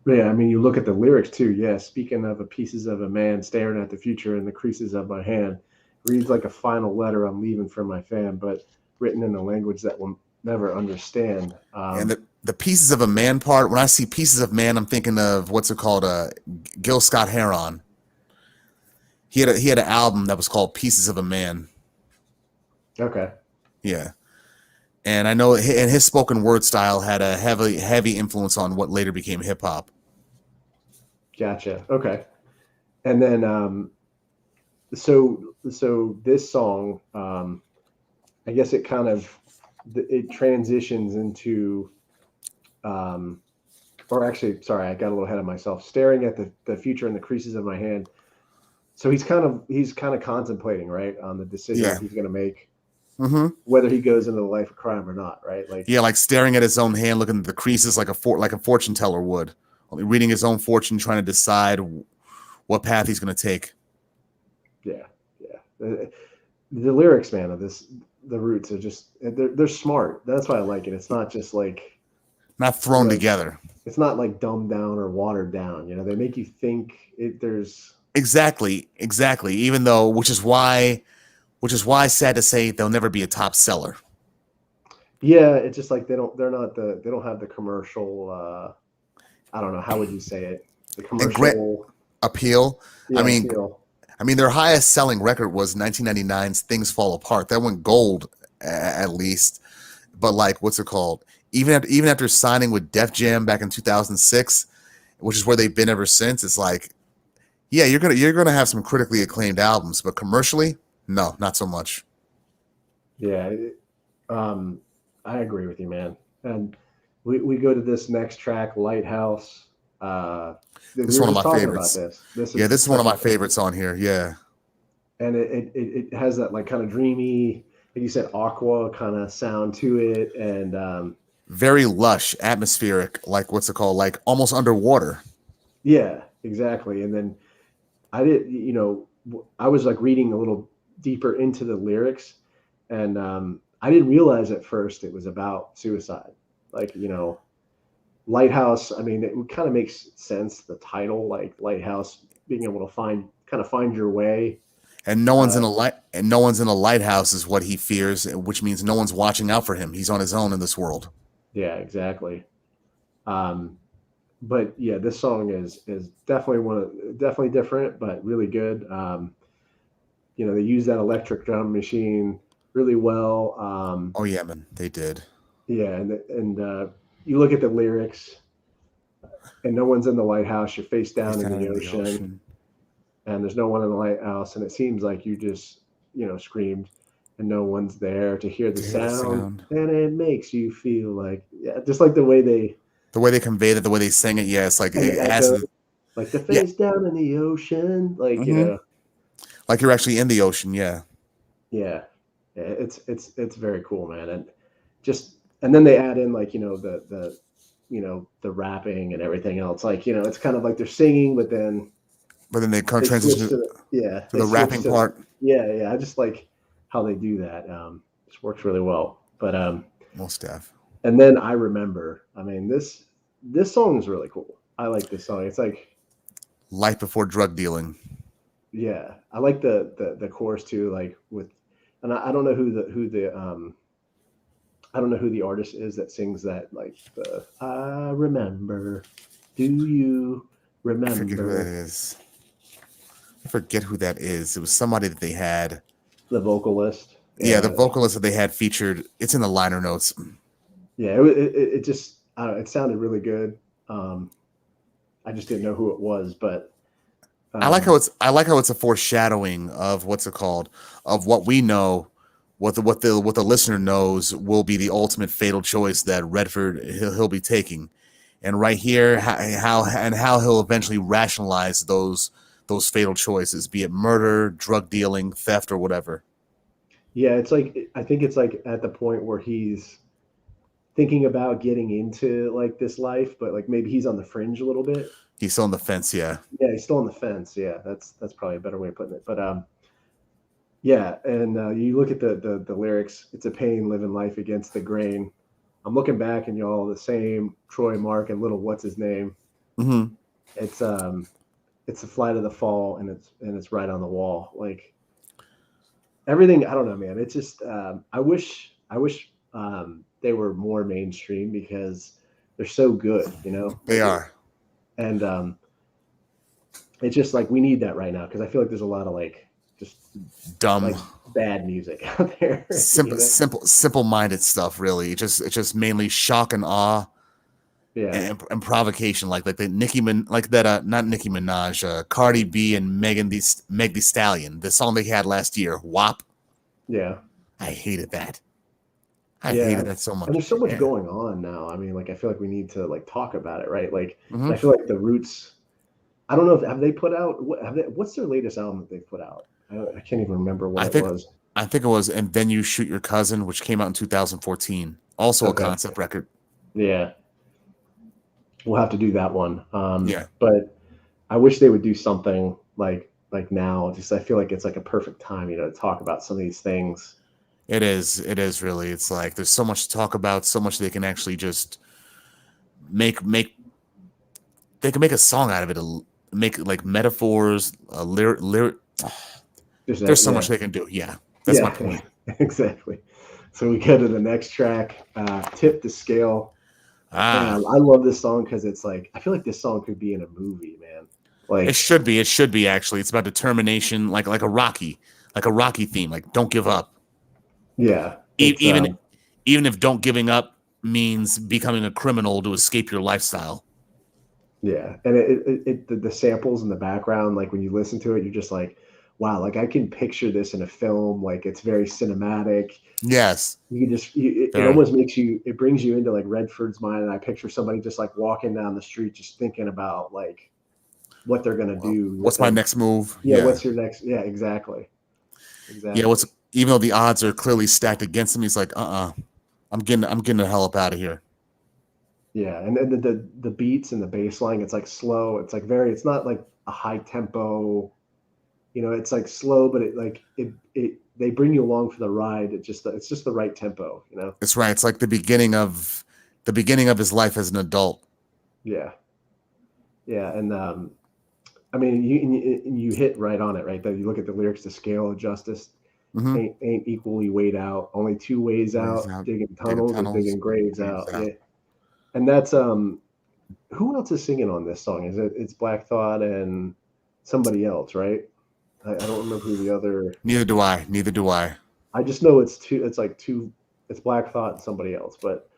S1: Yeah, I mean, you look at the lyrics too. Yeah, speaking of a pieces of a man staring at the future in the creases of my hand, reads like a final letter I'm leaving for my fam, but written in a language that will never understand.
S2: And the pieces of a man part, when I see pieces of man, I'm thinking of what's it called? Gil Scott Heron. He had an album that was called Pieces of a Man.
S1: Okay,
S2: Yeah. And I know, and his spoken word style had a heavy influence on what later became hip hop.
S1: gotcha. Okay, and then so this song, I guess it kind of it transitions into, um, or actually, sorry, I got a little ahead of myself. Staring at the future in the creases of my hand. So he's kind of contemplating, right, on the decision
S2: Yeah.
S1: he's going to make,
S2: Mm-hmm.
S1: whether he goes into the life of crime or not, right? Like,
S2: Yeah, like staring at his own hand, looking at the creases like a fortune teller would, reading his own fortune, trying to decide what path he's going to take.
S1: yeah, yeah. The lyrics, man, of this, the roots are just they're smart. That's why I like it. It's not just like,
S2: Not
S1: you
S2: thrown
S1: know,
S2: together.
S1: it's not like dumbed down or watered down. They make you think it. There's
S2: Exactly. Even though, which is why sad to say they'll never be a top seller.
S1: yeah. It's just like they don't have the commercial. I don't know, how would you say it? The
S2: And Grant
S1: commercial,
S2: appeal. I
S1: yeah,
S2: mean,
S1: appeal.
S2: their highest selling record was 1999's "Things Fall Apart." That went gold, at least. But like, what's it called? Even after signing with Def Jam back in 2006, which is where they've been ever since, it's like, yeah, you're gonna have some critically acclaimed albums, but commercially, no, not so much.
S1: Yeah, um, I agree with you, man. And we go to this next track, Lighthouse. We
S2: This is
S1: were
S2: one of
S1: just
S2: my
S1: talking about
S2: favorites.
S1: this. This
S2: Yeah,
S1: is
S2: this is one of
S1: such a,
S2: my favorites on here. Yeah,
S1: and it has that like kind of dreamy, like you said, aqua kind of sound to it, and
S2: very lush, atmospheric. Like, what's it called? Like almost underwater.
S1: yeah, exactly. And then I did, I was like reading a little deeper into the lyrics, and I didn't realize at first it was about suicide. Like, Lighthouse. I mean, it kind of makes sense. The title, like Lighthouse, being able to find your way.
S2: And no one's
S1: Uh,
S2: in a light, and no one's in a lighthouse is what he fears, which means no one's watching out for him. He's on his own in this world.
S1: yeah, exactly. Um, but yeah, this song is definitely definitely different, but really good. They use that electric drum machine really well.
S2: Oh yeah, man, they did.
S1: Yeah, and you look at the lyrics, and no one's in the lighthouse. You're face
S2: Face
S1: down in
S2: down
S1: the
S2: in the
S1: ocean,
S2: ocean.
S1: and there's no one in the lighthouse, and it seems like you just screamed, and no one's there to hear the
S2: To hear the
S1: sound,
S2: sound,
S1: and it makes you feel like, yeah, just like the way they
S2: the way they convey that, the way they sing it, yeah, it's like
S1: and
S2: it
S1: the
S2: has,
S1: echo, like the
S2: yeah,
S1: face down in the ocean, like
S2: hmm like you're actually in the ocean, yeah.
S1: yeah, yeah, it's very cool, man, and just and then they add in like the rapping and everything else, like it's kind of like they're singing, but then
S2: But then they kind of
S1: they
S2: transition
S1: switch to
S2: to the rapping part.
S1: yeah. I just like how they do that. Just works really well. But
S2: Most deaf.
S1: and then I remember, I mean, this song is really cool. I like this song. It's like,
S2: Life before drug dealing.
S1: yeah, I like the chorus too. Like with, and I don't know who the I don't know who the artist is that sings that, like the I remember. Do you
S2: I forget who that
S1: remember?
S2: is. I forget who that is. It was somebody that they had.
S1: The vocalist.
S2: Yeah, the
S1: Yeah,
S2: vocalist that they had featured. It's in the liner notes.
S1: yeah. It just I don't know, it sounded really good. Um, I just didn't know who it was, but um,
S2: I like how it's a foreshadowing of what's it called, of what we know, what the listener knows will be the ultimate fatal choice that Redford he'll be taking, and right here how he'll eventually rationalize those fatal choices, be it murder, drug dealing, theft, or whatever.
S1: yeah, it's like I think it's like at the point where he's thinking about getting into like this life, but like maybe he's on the fringe a little bit.
S2: He's still on the fence, yeah.
S1: Yeah, he's still on the fence. Yeah, that's probably a better way of putting it. But yeah, and you look at the lyrics. It's a pain living life against the grain. I'm looking back and y'all the same Troy, Mark, and little what's his name.
S2: Mm-hmm.
S1: It's it's the flight of the fall, and it's right on the wall. Like everything, I don't know, man. It's just I wish they were more mainstream because they're so good, you know.
S2: They are
S1: And it's just like we need that right now because I feel like there's a lot of like just
S2: dumb,
S1: like bad music out there, you know?
S2: simple minded stuff. Really, it's just mainly shock and awe
S1: Yeah,
S2: and provocation, like the like that not Nicki Minaj, Cardi B and Meg Thee Stallion, the song they had last year, WAP.
S1: yeah,
S2: I hated that. I
S1: yeah.
S2: hated that so
S1: And
S2: much.
S1: there's so much
S2: Yeah.
S1: going on now. I mean, like I feel like we need to like talk about it, right? Like, and I
S2: Hmm.
S1: feel like the Roots. I don't know if have they put out what have they, what's their latest album that they've put out? I can't even remember what
S2: I
S1: it
S2: think
S1: was.
S2: I think it was "And Then You Shoot Your Cousin," which came out in 2014. Also a
S1: Okay,
S2: concept record.
S1: yeah, we'll have to do that one.
S2: Yeah,
S1: But I wish they would do something like now. Just I feel like it's like a perfect time, you know, to talk about some of these things.
S2: it is. It is really. It's like there's so much to talk about, so much they can actually just make. They can make a song out of it. Make like metaphors, lyric.
S1: Just
S2: There's
S1: that,
S2: so much
S1: yeah,
S2: they can do. Yeah, that's my
S1: yeah,
S2: point.
S1: exactly. So we go to the next track, "Tip the Scale." Man,
S2: Ah,
S1: I love this song because it's like I feel like this song could be in a movie, man.
S2: it
S1: Like,
S2: should be. It should be actually. It's about determination, like a Rocky theme. Like don't give up.
S1: yeah,
S2: E-
S1: it's
S2: even even if don't giving up means becoming a criminal to escape your lifestyle.
S1: yeah, and the samples in the background, like when you listen to it, you're just like, wow, like I can picture this in a film. Like it's very cinematic.
S2: Yes,
S1: You can just it
S2: very.
S1: almost makes you it brings you into like Redford's mind, and I picture somebody just like walking down the street, just thinking about like what they're gonna
S2: Well,
S1: do,
S2: what's my
S1: and
S2: next move?
S1: yeah,
S2: Yeah,
S1: what's your next? Yeah, exactly,
S2: yeah. What's
S1: exactly.
S2: even though the odds are clearly stacked against him, he's like, I'm getting the hell up out of here.
S1: Yeah, and then the beats and the bass line, it's like slow. It's like very. It's not like a high tempo. You know, it's like slow, but it like it they bring you along for the ride. It's just the right tempo. You know.
S2: It's right. It's like the beginning of his life as an adult.
S1: Yeah, yeah, and I mean, you hit right on it, right? That you look at the lyrics, the scale of justice
S2: Mm-hmm.
S1: ain't equally weighed out. Only two ways
S2: Ways
S1: out:
S2: out,
S1: digging
S2: digging
S1: tunnels or
S2: tunnels,
S1: digging graves
S2: graves
S1: out.
S2: out.
S1: Yeah, and that's who else is singing on this song? Is it's Black Thought and somebody else, right? I don't remember who the other.
S2: Neither do I. Neither do I.
S1: I just know it's two. It's like two. It's Black Thought and somebody else. But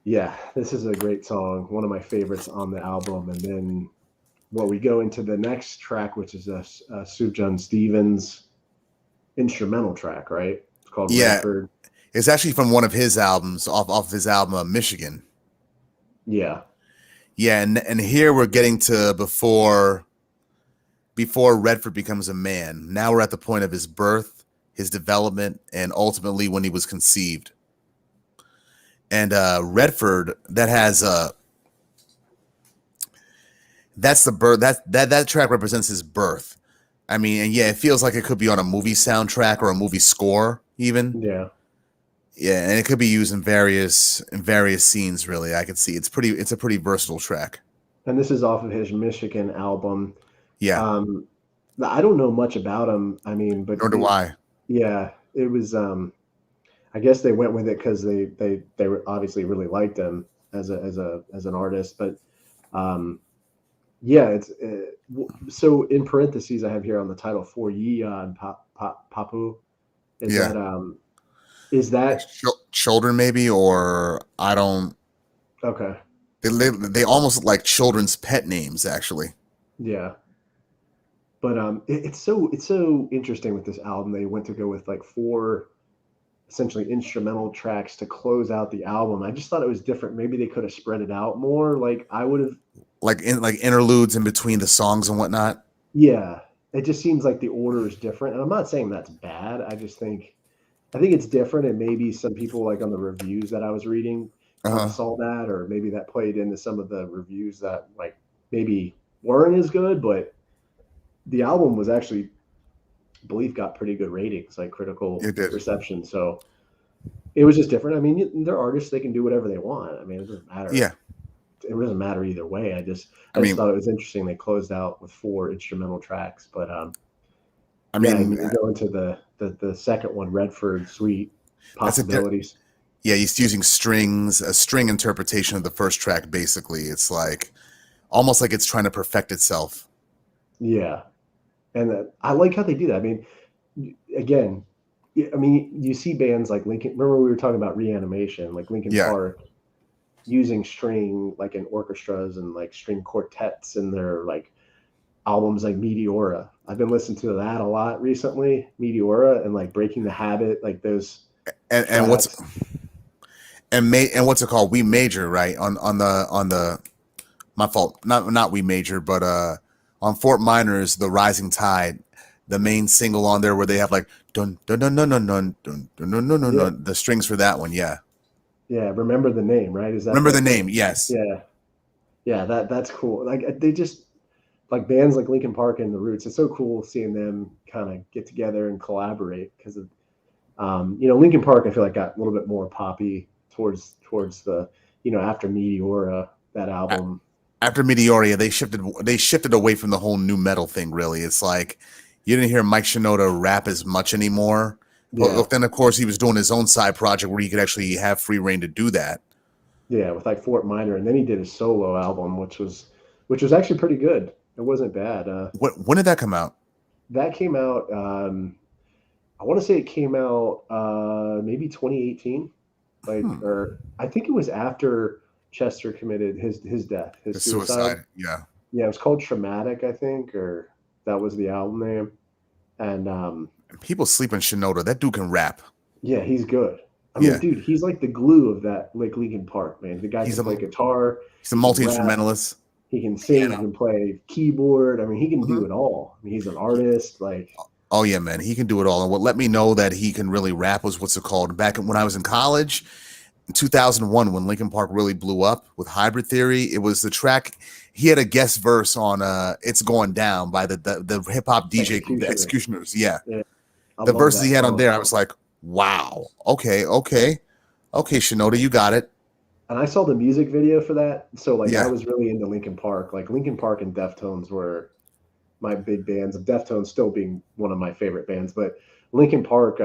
S1: yeah, this is a great song. One of my favorites on the album. And then we go into the next track, which is a Sufjan Stevens instrumental track, right? It's called
S2: Yeah,
S1: Redford.
S2: it's actually from one of his albums, off his album Michigan.
S1: Yeah,
S2: Yeah, and here we're getting to before Redford becomes a man. Now we're at the point of his birth, his development, and ultimately when he was conceived. And Redford, that has that's the birth. That track represents his birth. I mean, and yeah, it feels like it could be on a movie soundtrack or a movie score, even.
S1: yeah.
S2: Yeah, and it could be used in various scenes. Really, I can see it's a pretty versatile track.
S1: And this is off of his Michigan album.
S2: Yeah,
S1: Um, I don't know much about him. I mean, but
S2: nor do I.
S1: yeah, it was. I guess they went with it because they obviously really liked him as an artist. But um, yeah, it's so in parentheses I have here on the title for Yia and Papu. Is
S2: Yeah,
S1: that is
S2: like
S1: that
S2: children maybe, or I don't.
S1: okay?
S2: They almost look like children's pet names actually.
S1: Yeah, but it's so interesting with this album. They went to go with like four essentially instrumental tracks to close out the album. I just thought it was different. Maybe they could have spread it out more. Like I would have.
S2: Like interludes in between the songs and whatnot.
S1: Yeah, it just seems like the order is different, and I'm not saying that's bad. I think it's different, and maybe some people like on the reviews that I was reading
S2: Uh-huh.
S1: saw that, or maybe that played into some of the reviews that like maybe weren't as good. But the album was actually, I believe, got pretty good ratings, like critical
S2: It did.
S1: reception. So it was just different. I mean, they're artists; they can do whatever they want. I mean, it doesn't matter.
S2: Yeah.
S1: It doesn't matter either way.
S2: I
S1: I just
S2: mean,
S1: thought it was interesting. They closed out with four instrumental tracks, but
S2: I
S1: yeah, I
S2: mean,
S1: mean, you go into the second one, Redford Suite
S2: that's a
S1: Possibilities.
S2: yeah. He's using strings, a string interpretation of the first track. Basically, it's like almost like it's trying to perfect itself.
S1: Yeah, and I like how they do that. I mean, again, I mean, you see bands like Lincoln. Remember we were talking about Reanimation, like Lincoln
S2: Yeah,
S1: Park, using string like in orchestras and like string quartets in their like albums like Meteora. I've been listening to that a lot recently, Meteora, and like Breaking the Habit, like those
S2: and what's
S1: tracks.
S2: and what's it called? We major right on the my fault. Not we major, but on Fort Minor's The Rising Tide, the main single on there where they have like dun dun dun dun dun dun dun dun dun dun dun,
S1: Yeah,
S2: dun the strings for that one. Yeah,
S1: yeah. Remember the name, right? Is that
S2: remember the
S1: the
S2: name? Yes.
S1: yeah, yeah? That's cool. Like they just like bands like Linkin Park and the Roots. It's so cool seeing them kind of get together and collaborate because of Linkin Park. I feel like got a little bit more poppy towards the after Meteora that
S2: A-
S1: album.
S2: After Meteoria, they shifted away from the whole new metal thing. Really, it's like you didn't hear Mike Shinoda rap as much anymore.
S1: Yeah,
S2: But then, of course, he was doing his own side project where he could actually have free reign to do that.
S1: yeah, with like Fort Minor, and then he did his solo album, which was actually pretty good. It wasn't bad.
S2: When did that come out?
S1: That came out. I want to say it came out maybe 2018, like
S2: Hmm.
S1: or I think it was after Chester committed his death,
S2: The
S1: his suicide.
S2: suicide. Yeah.
S1: Yeah, it was called Traumatic, I think, or that was the album name. And
S2: People sleep on Shinoda. That dude can rap.
S1: yeah, he's good. I mean,
S2: Yeah.
S1: dude, he's like the glue of that like Linkin Park, man. The guy
S2: He's
S1: can
S2: a
S1: play guitar,
S2: he's a
S1: he can
S2: multi
S1: rap,
S2: instrumentalist.
S1: he can sing, he
S2: Piano.
S1: can play keyboard. I mean, he can
S2: Mhm.
S1: do it all. I mean, he's an artist. Like,
S2: Oh yeah, man. He can do it all. And what let me know that he can really rap was what's it called? Back when I was in college in 2001 when Linkin Park really blew up with Hybrid Theory, it was the track he had a guest verse on It's Going Down by the hip hop DJ group, the
S1: Executioners.
S2: Executioners. Yeah.
S1: Yeah, I
S2: The
S1: love
S2: verses
S1: that
S2: he had on
S1: song.
S2: there, I was like, wow. Okay, okay. Okay, Shinoda, you got it.
S1: And I saw the music video for that. So like I
S2: Yeah.
S1: was really into Linkin Park. Like Linkin Park and Deftones were my big bands. Deftones still being one of my favorite bands, but Linkin Park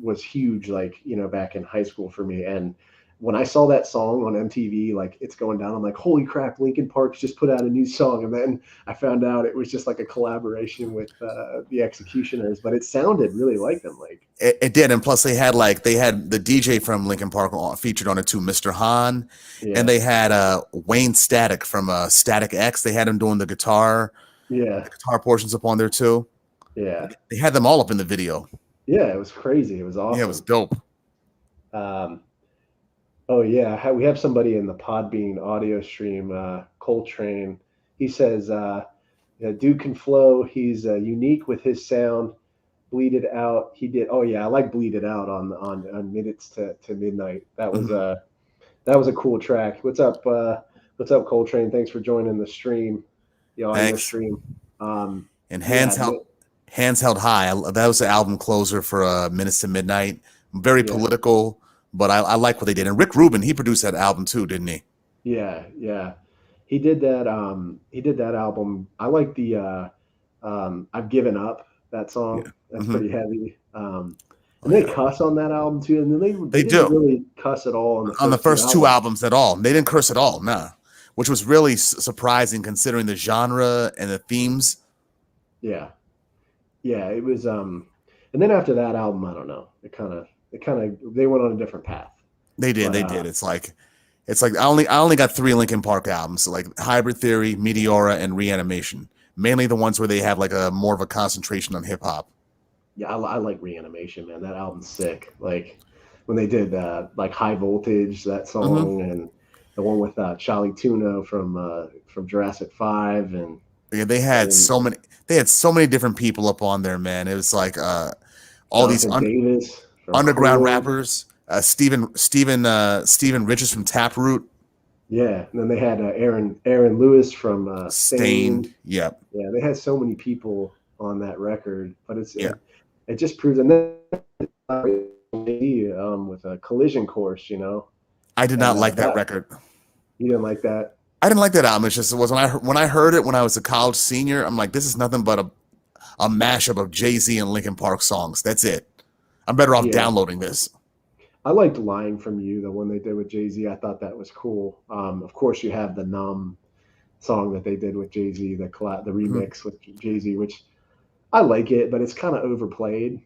S1: was huge. Like back in high school for me. And when I saw that song on MTV, like it's going down, I'm like, holy crap! Linkin Park's just put out a new song. And then I found out it was just like a collaboration with the Executioners, but it sounded really like them. Like
S2: It did, and plus they had the DJ from Linkin Park featured on it too, Mr. Hahn, and
S1: yeah,
S2: they had Wayne Static from Static X. They had him doing
S1: yeah,
S2: the guitar portions up on there too.
S1: yeah,
S2: They had them all up in the video.
S1: yeah. It was crazy. It was
S2: Yeah, it was
S1: awesome.
S2: dope.
S1: Um, Oh yeah, we have somebody in the Podbean audio stream, Coltrane. He says, yeah, "Dude can flow. He's unique with his sound. Bleed it out. He did. Oh yeah, I like Bleed It Out on Minutes to Midnight.
S2: Mhm.
S1: That was a cool track. What's up, Coltrane? Thanks for joining the stream, the audio
S2: Thanks.
S1: stream.
S2: And
S1: Yeah,
S2: hands held high. That was the album closer for Minutes to Midnight. Very
S1: yeah,
S2: political, but I like what they did. And Rick Rubin, he produced that album too, didn't he?
S1: yeah, yeah. He did that. He did that album. I like the I've Given Up, that
S2: Yeah.
S1: song. That's
S2: Hmm.
S1: pretty heavy.
S2: Oh
S1: And they
S2: yeah,
S1: cuss on that album too, and then
S2: they
S1: they didn't
S2: do
S1: really cuss at all on the
S2: on the
S1: first two
S2: first two
S1: albums.
S2: albums at all. They didn't curse at all, nah. Which was really surprising considering the genre and the themes.
S1: Yeah, yeah, it was. And then after that album, I don't know. It kind of they went on a different path.
S2: They did,
S1: But
S2: they did. It's like I only got 3 Linkin Park albums, so like Hybrid Theory, Meteora, and Reanimation. Mainly the ones where they have like a more of a concentration on hip hop.
S1: yeah, I like Reanimation, man. That album's sick. Like when they did like High Voltage, that
S2: Hmm.
S1: song, and the one with Charlie Tuna from Jurassic 5,
S2: Yeah, they had
S1: and
S2: so many. They had so many different people up on there, man. It was like all these
S1: Jonathan Davis from
S2: underground
S1: Core.
S2: rappers. Steven Richards from Taproot.
S1: Yeah, and then they had Aaron Lewis from
S2: Stained.
S1: Stain.
S2: Yep.
S1: Yeah, they had so many people on that record, but
S2: Yeah.
S1: it just proves. And then with a Collision Course,
S2: I did
S1: and
S2: not like that
S1: that
S2: record.
S1: you didn't like that.
S2: I didn't like that album. It was when I heard it when I was a college senior. I'm like, this is nothing but a mashup of Jay-Z and Linkin Park songs. That's it. I'm better off
S1: Yeah,
S2: downloading this.
S1: I liked "Lying from You," the one they did with Jay-Z. I thought that was cool. Of course, you have the "Numb" song that they did with Jay-Z, the
S2: Mhm.
S1: remix with Jay-Z, which I like it, but it's kind of overplayed.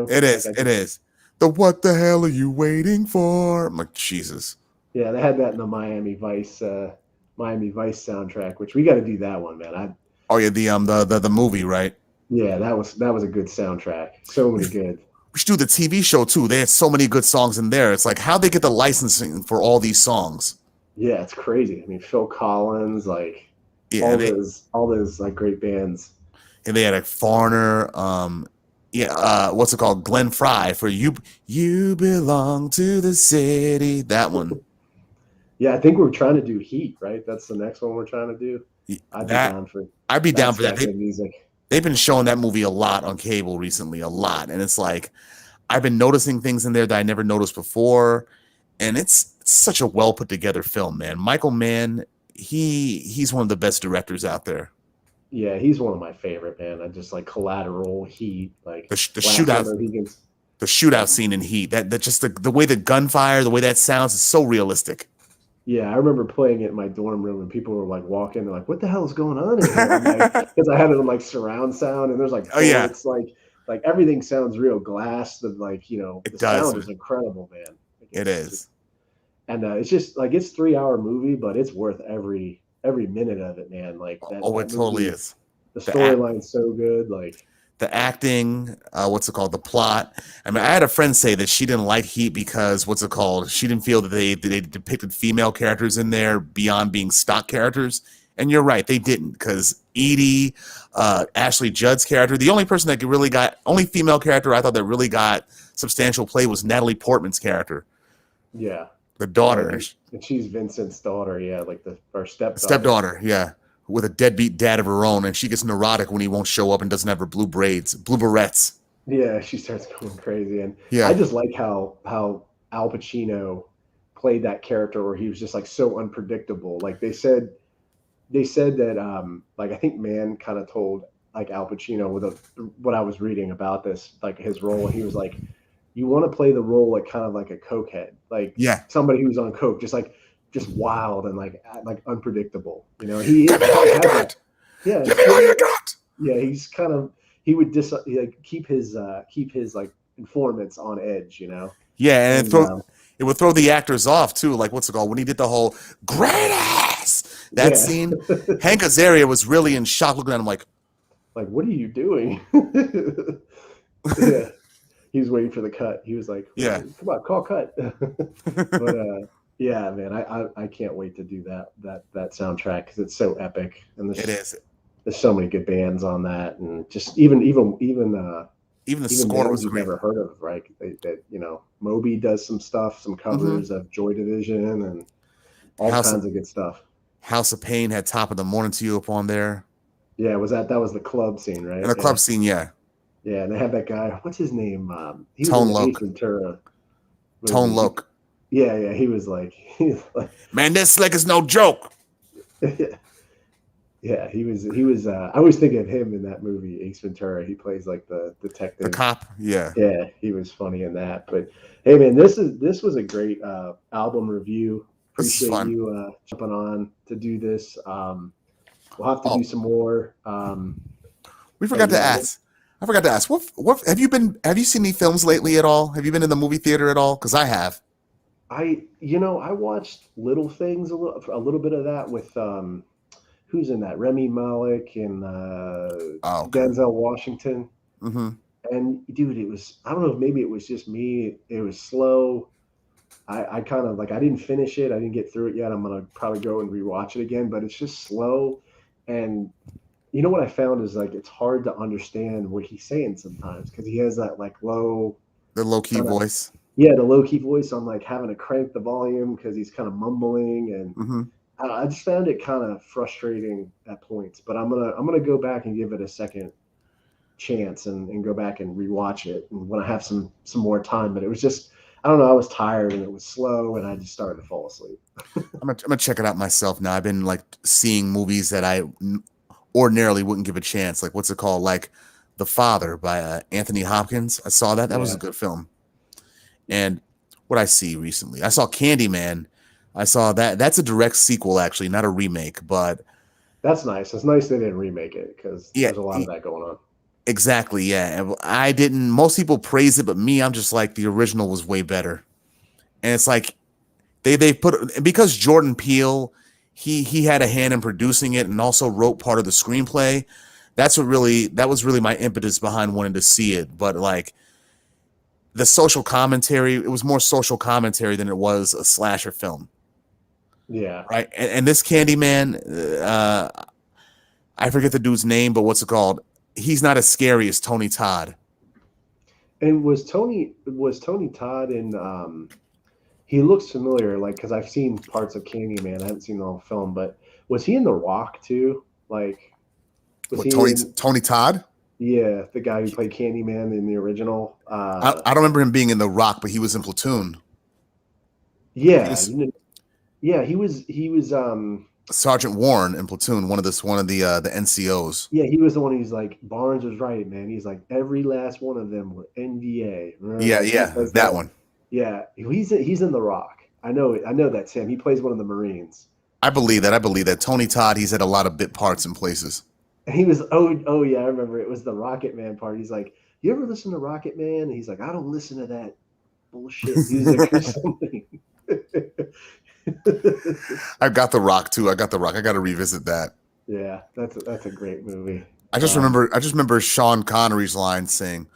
S2: It
S1: Like
S2: is.
S1: I
S2: It
S1: just
S2: is. The what the hell are you waiting for? I'm like, Jesus.
S1: Yeah, they had that in the Miami Vice soundtrack, which we got to do that one, man.
S2: Oh yeah, the movie, right?
S1: Yeah, that was a good soundtrack. So
S2: We
S1: many good.
S2: we should do the TV show too. They had so many good songs in there. It's like how they get the licensing for all these songs.
S1: Yeah, it's crazy. I mean, Phil Collins, like
S2: Yeah,
S1: all those like great bands.
S2: they had a Foreigner. Yeah, what's it called? Glenn Fry for you. You belong to the city. That one.
S1: Yeah, I think we're trying to do Heat, right? That's the next one we're trying to do. I'd be
S2: That
S1: down for
S2: I'd be down
S1: that's
S2: for that.
S1: got good music.
S2: They've been showing that movie a lot on cable recently, a lot, and it's like I've been noticing things in there that I never noticed before, and it's such a well put together film, man. Michael Mann, he's one of the best directors out there.
S1: Yeah, he's one of my favorite, man. I just like Collateral, Heat, like
S2: The
S1: Glass
S2: shootout,
S1: Onion. He gets
S2: the shootout scene in Heat, that just the way the gunfire, the way that sounds is so realistic.
S1: Yeah, I remember playing it in my dorm room and people were like walking, they're like, "What the hell is going on in here?" I'm like, because I had it on like surround sound and there's like
S2: Oh yeah,
S1: bullets, like everything sounds real glass. The like,
S2: it
S1: the
S2: does.
S1: sound is incredible, man. Like
S2: It
S1: it's just
S2: is.
S1: and it's just like it's 3 hour movie, but it's worth every minute of it, man. Like that
S2: Oh, it
S1: that
S2: totally
S1: movie,
S2: is.
S1: the
S2: The act,
S1: storyline's so good. Like
S2: the acting, what's it called? The plot. I mean, I had a friend say that she didn't like Heat because what's it called? She didn't feel that they depicted female characters in there beyond being stock characters. And you're right, they didn't because Edie, Ashley Judd's character, the only person that really got only female character I thought that really got substantial play was Natalie Portman's character,
S1: yeah,
S2: the daughter,
S1: and she's Vincent's daughter. Yeah, like our stepdaughter.
S2: stepdaughter, yeah, with a deadbeat dad of her own, and she gets neurotic when he won't show up and doesn't have her blue braids, blue barrettes.
S1: Yeah, she starts going crazy, and I
S2: Yeah,
S1: just like how Al Pacino played that character where he was just like so unpredictable. Like they said that like I think Mann kind of told like Al Pacino what I was reading about this like his role. He was like, you want to play the role like kind of like a cokehead, like
S2: yeah.
S1: somebody who's on coke, just wild and like unpredictable.
S2: Give me all
S1: He
S2: you
S1: has that.
S2: got.
S1: Yeah,
S2: Give me all you got.
S1: yeah, he's kind of he would like keep his like informants on edge,
S2: Yeah, and
S1: and
S2: it would throw the actors off too. Like what's it called when he did the whole great ass that
S1: yeah,
S2: scene? Hank Azaria was really in shock, looking at him like,
S1: like what are you doing? Yeah, he was waiting for the cut. He was like,
S2: yeah,
S1: "Come on, call cut." But
S2: it
S1: yeah, man, I can't wait to do that soundtrack because it's so epic, and
S2: is.
S1: there's so many good bands on that, and just
S2: Even the
S1: even
S2: score
S1: bands
S2: was
S1: you've
S2: great.
S1: never heard of, right? That Moby does some stuff, some
S2: Hmm.
S1: covers of Joy Division, and all
S2: House
S1: kinds of good stuff.
S2: House of Pain had Top of the Morning to You up on there,
S1: Yeah, that was the club scene,
S2: and
S1: right?
S2: the
S1: Yeah,
S2: club scene. Yeah,
S1: yeah, and they had that guy. What's his name? He was in
S2: Tone
S1: the Ace
S2: Loc,
S1: Ventura
S2: Tone
S1: movie.
S2: Loc.
S1: Yeah, yeah, he was like,
S2: Man, this slick is no joke.
S1: Yeah, he was. He was. I always think of him in that movie Ace Ventura. He plays like the
S2: The
S1: detective.
S2: cop, yeah.
S1: Yeah, he was funny in that. But hey, man, this was a great album review.
S2: This is
S1: Appreciate
S2: fun.
S1: you jumping on to do this. We'll have to do
S2: Oh,
S1: some more.
S2: we
S1: But
S2: forgot to
S1: yeah,
S2: ask. I forgot to ask. What have you been? Have you seen any films lately at all? Have you been in the movie theater at all? Because I have.
S1: I watched Little Things a little bit of that with who's in that Remy Malek and
S2: Oh, okay.
S1: Denzel Washington.
S2: Mm-hmm.
S1: And dude, it was I don't know if maybe it was just me. It was slow. I kind of like I didn't finish it. I didn't get through it yet. I'm gonna probably go and rewatch it again, but it's just slow. And you know what I found is like it's hard to understand what he's saying sometimes because he has that like low
S2: The low key
S1: kind of
S2: voice.
S1: yeah the low key voice. I'm like having to crank the volume because he's kind of mumbling and
S2: Mm-hmm.
S1: I just found it kind of frustrating at points. But I'm gonna go back and give it a second chance and go back and rewatch it and when I have some more time. But it was just I don't know. I was tired and it was slow and I just started to fall asleep.
S2: I'm gonna check it out myself now. I've been like seeing movies that I ordinarily wouldn't give a chance. Like what's it called? Like The Father by Anthony Hopkins. I saw that. That was a
S1: Yeah,
S2: good film. And what I see recently, I saw Candyman. I saw that. That's a direct sequel, actually, not a remake. But
S1: that's nice. It's nice they didn't remake it because
S2: yeah,
S1: there's a lot of that going on.
S2: exactly. Yeah, and I didn't. Most people praise it, but me, I'm just like the original was way better. And it's like they put because Jordan Peele, he had a hand in producing it and also wrote part of the screenplay. That was really my impetus behind wanting to see it. But like the social commentary, it was more social commentary than it was a slasher film,
S1: Yeah.
S2: right? And this Candyman, I forget the dude's name, but what's it called? He's not as scary as Tony Todd.
S1: And was Tony Todd in he looks familiar, like because I've seen parts of Candyman. I haven't seen the whole film, but was he in The Rock too? Like, was
S2: What
S1: he in?
S2: Tony Todd?
S1: Yeah, the guy who played Candyman in the original.
S2: I don't remember him being in The Rock, but he was in Platoon. He
S1: Yeah,
S2: was
S1: yeah, he was.
S2: Sergeant Warren in Platoon, one of the NCOs.
S1: Yeah, he was the one who's like Barnes was right, man. He's like every last one of them were NDA. Remember,
S2: Yeah,
S1: like he
S2: yeah,
S1: says
S2: that
S1: that.
S2: one.
S1: Yeah, he's in The Rock. I know that's him. He plays one of the Marines.
S2: I believe that. I believe that. Tony Todd, he's had a lot of bit parts in places.
S1: And he was oh yeah, I remember it was the Rocket Man part. He's like, you ever listen to Rocket Man? And he's like, I don't listen to that bullshit music or something.
S2: I've got The Rock too. I got The Rock. I got to revisit that.
S1: Yeah, that's a great movie.
S2: I just remember Sean Connery's line saying,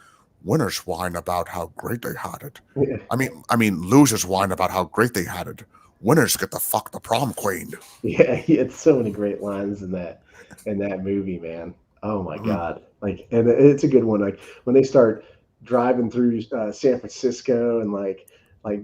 S2: "Winners whine about how great they had it.
S1: Yeah,
S2: I mean, losers whine about how great they had it. Winners get to fuck the prom queen."
S1: yeah, he had so many great lines in that movie, man. Oh my
S2: Mhm.
S1: god! Like, and it's a good one. Like when they start driving through San Francisco and like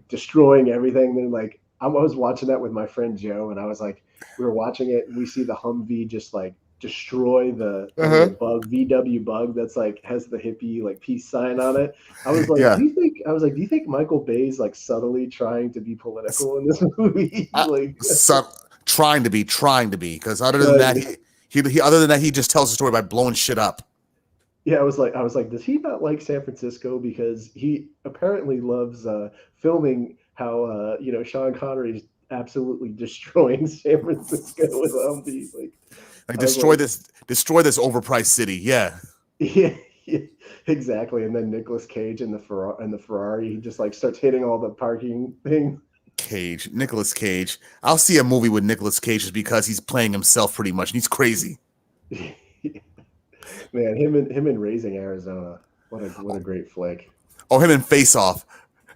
S1: destroying everything. Then like I was watching that with my friend Joe, and I was like, we were watching it, and we see the Humvee just like destroy the little
S2: Uh-huh.
S1: bug VW bug that's like has the hippie like peace sign on it. I was like,
S2: Yeah.
S1: do you think Michael Bay's like subtly trying to be political in this movie?
S2: Uh,
S1: Like
S2: so, trying to be, because other than
S1: trying
S2: that,
S1: to
S2: he just tells the story by blowing shit up.
S1: Yeah, I was like, does he not like San Francisco because he apparently loves filming how Sean Connery's absolutely destroying San Francisco with Humvees. Like
S2: Like
S1: I was like,
S2: destroy this overpriced city. Yeah.
S1: yeah, yeah, exactly. And then Nicolas Cage in the Ferrari, he just like starts hitting all the parking things.
S2: Nicolas Cage. I'll see a movie with Nicolas Cage just because he's playing himself pretty much, and he's crazy.
S1: Man, him in Raising Arizona. What a great flick.
S2: Oh, him in Face Off.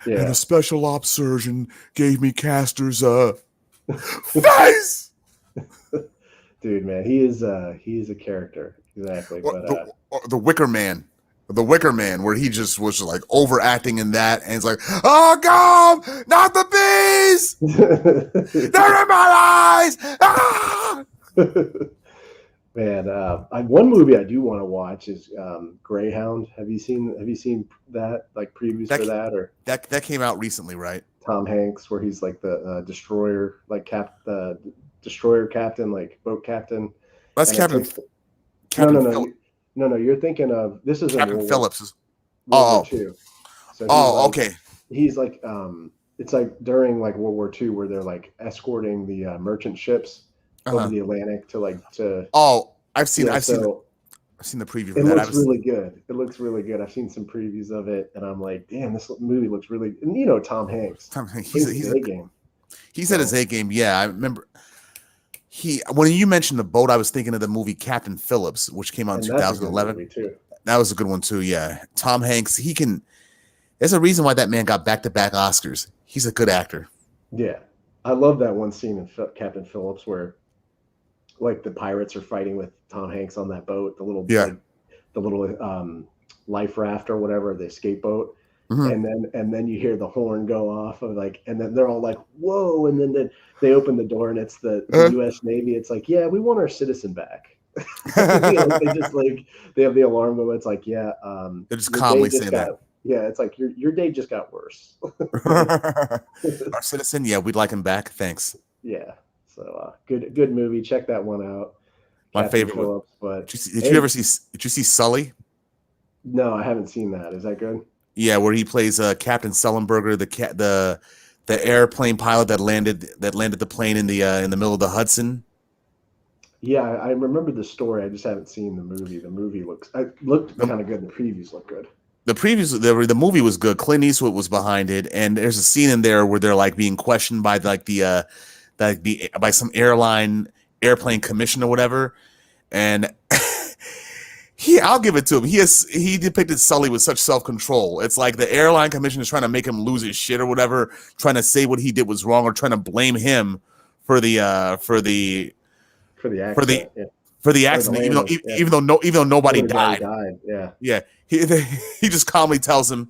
S2: And a
S1: Yeah,
S2: special ops surgeon gave me Castor's face.
S1: dude, man, he is a character exactly.
S2: Or
S1: But
S2: or the Wicker Man. The Wicker Man, where he just was like overacting in that, and it's like, oh God, not the bees! They're in my eyes! Ah!
S1: Man, one movie I do want to watch is Greyhound. Have you seen that like previews
S2: That
S1: for that or
S2: that came out recently, right?
S1: Tom Hanks where he's like the destroyer like destroyer captain like boat captain
S2: That's
S1: and it
S2: Captain
S1: takes no,
S2: Captain
S1: no, no,
S2: Phillips.
S1: no, no. You're thinking of this is in
S2: Captain Phillips is.
S1: World War
S2: Oh,
S1: Two. So
S2: okay.
S1: he's like it's like during like World War Two where they're like escorting the merchant ships over
S2: Uh-huh.
S1: the Atlantic to like to
S2: Oh, I've seen
S1: yeah.
S2: I've seen
S1: So
S2: I've seen the preview
S1: it
S2: for that. I
S1: looks
S2: was
S1: really good. It looks really good. I've seen some previews of it, and I'm like, damn, this movie looks really. And Tom Hanks brings his A game.
S2: he's at his A game. Yeah, I remember when you mentioned the boat, I was thinking of the movie Captain Phillips, which came out in
S1: And that's a good
S2: 2011.
S1: movie too.
S2: That was a good one too. Yeah, Tom Hanks. There's a reason why that man got back-to-back Oscars. He's a good actor.
S1: Yeah, I love that one scene in Captain Phillips where like the pirates are fighting with Tom Hanks on that boat,
S2: Yeah.
S1: the little life raft or whatever, the escape boat.
S2: Mhm.
S1: And then you hear the horn go off of like, and then they're all like, "Whoa!" And then they open the door and it's the U.S. Navy. It's like, yeah, we want our citizen back. They just like they have the alarm go. It's like, yeah,
S2: They're just
S1: your
S2: calmly
S1: day just
S2: saying
S1: got
S2: that.
S1: yeah. It's like your day just got worse.
S2: Our citizen, yeah, we'd like him back. Thanks.
S1: Yeah. So good movie. Check that one out.
S2: My
S1: Captain
S2: favorite one.
S1: Phillips. But
S2: Did you ever see? Did you see Sully?
S1: No, I haven't seen that. Is that good?
S2: Yeah, where he plays Captain Sullenberger, the airplane pilot that landed the plane in the middle of the Hudson.
S1: Yeah, I remember the story. I just haven't seen the movie. The movie looked kind of good. The previews look good.
S2: The movie was good. Clint Eastwood was behind it, and there's a scene in there where they're like being questioned by by some airplane commission or whatever, and I'll give it to him. He depicted Sully with such self-control. It's like the airline commission is trying to make him lose his shit or whatever, trying to say what he did was wrong or trying to blame him for the accident. For the accident, even though nobody died.
S1: Yeah.
S2: Yeah. He just calmly tells him,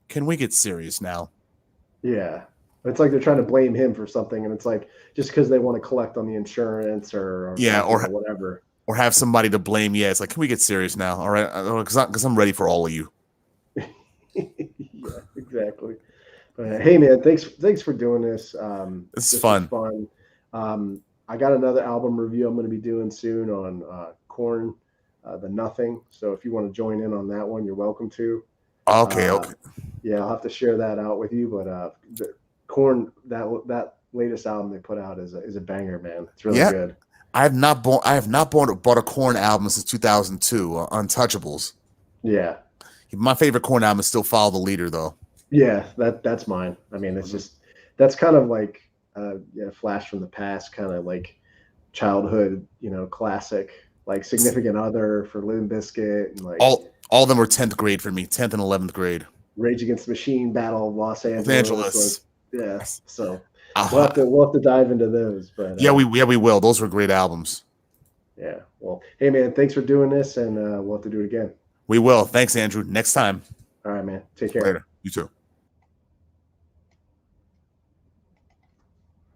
S2: "Can we get serious now?"
S1: Yeah. It's like they're trying to blame him for something, and it's like just because they want to collect on the insurance or whatever.
S2: Or have somebody to blame. Yeah, it's like, can we get serious now? All right, because I'm ready for all of you.
S1: Yeah, exactly. Hey, man, thanks for doing this.
S2: This is fun.
S1: I got another album review I'm going to be doing soon on Korn, The Nothing. So if you want to join in on that one, you're welcome to.
S2: Okay.
S1: Yeah, I'll have to share that out with you. But the Korn, that latest album they put out is a banger, man. It's really good.
S2: I have not bought a Korn album since 2002, Untouchables.
S1: Yeah.
S2: My favorite Korn album is still Follow the Leader, though.
S1: Yeah, that's mine. I mean, it's just that's kind of like flash from the past, kind of like childhood, classic, like Significant Other for Limp Bizkit, and like
S2: all of them were 10th grade for me, 10th and 11th grade.
S1: Rage Against the Machine, Battle of Los Angeles. Yeah, so. We'll have to dive into those, but
S2: we will. Those were great albums.
S1: Yeah. Well, hey man, thanks for doing this, and we'll have to do it again.
S2: We will. Thanks, Andrew. Next time.
S1: All right, man. Take care.
S2: Later. You too.